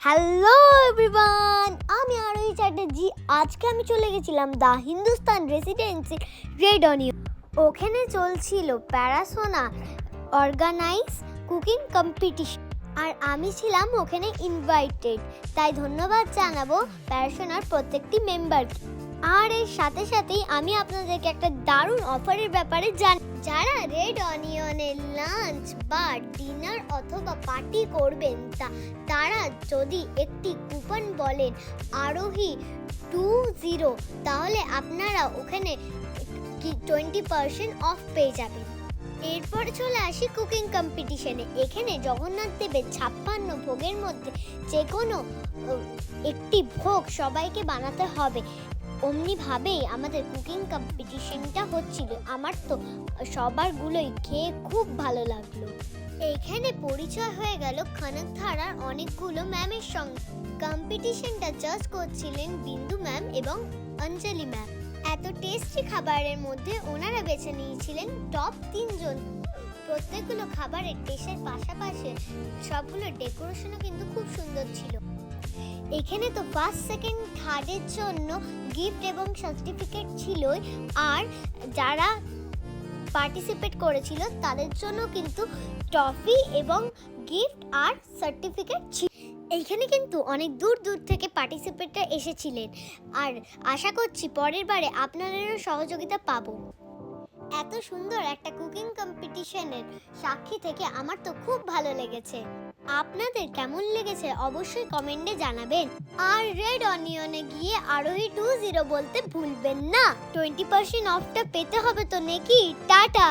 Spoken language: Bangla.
হ্যালো এভরিওয়ান, আমি আরোহী চ্যাটার্জি। আজকে আমি চলে গেছিলাম the Hindustan residency red onion. ওখানে চলছিল প্যারাসোনা অর্গানাইজ কুকিং কম্পিটিশন, আর আমি ছিলাম ওখানে ইনভাইটেড। তাই ধন্যবাদ জানাবো প্যারাসোনার প্রত্যেকটি মেম্বারকে। আর এর সাথে সাথেই আমি আপনাদেরকে একটা দারুণ অফারের ব্যাপারে যারা রেড অনিয়নের লাঞ্চ বা ডিনার অথবা পার্টি করবেন তারা যদি একটি কুপন বলেন আরোহী 20, তাহলে আপনারা ওখানে 20% অফ পেয়ে যাবেন। এরপর চলে আসি কুকিং কম্পিটিশনে। এখানে জগন্নাথ দেবের 56 ভোগের মধ্যে যে কোনো একটি ভোগ সবাইকে বানাতে হবে। অমনিভাবেই আমাদের কুকিং কম্পিটিশনটা হচ্ছিল। আমার তো সবারগুলোই খেয়ে খুব ভালো লাগলো। এইখানে পরিচয় হয়ে গেল খনকধারার অনেকগুলো ম্যামের সঙ্গে। কম্পিটিশনটা জাজ করছিলেন বিন্দু ম্যাম এবং অঞ্জলি ম্যাম। এত টেস্টি খাবারের মধ্যে ওনারা বেছে নিয়েছিলেন টপ 3 জন। প্রত্যেকগুলো খাবারের টেস্টের পাশাপাশি সবগুলো ডেকোরেশনও কিন্তু খুব সুন্দর ছিল। এখানে তো ফার্স্ট সেকেন্ড থার্ডের জন্য গিফট এবং সার্টিফিকেট ছিলই, আর যারা পার্টিসিপেট করেছিল তাদের জন্য কিন্তু ট্রফি এবং গিফট আর সার্টিফিকেট ছিল। এইখানে কিন্তু অনেক দূর দূর থেকে পার্টিসিপেটরা এসেছিলেন, আর আশা করছি পরের বারে আপনাদেরও সহযোগিতা পাবো। এত সুন্দর একটা কুকিং কম্পিটিশনের সাক্ষী থেকে আমার তো খুব ভালো লেগেছে। আপনাদের কেমন লেগেছে অবশ্যই কমেন্টে জানাবেন। আর রেড অনিয়নে গিয়ে আরোহী 20 বলতে ভুলবেন না। 20% অফটা পেতে হবে তো নাকি? টাটা।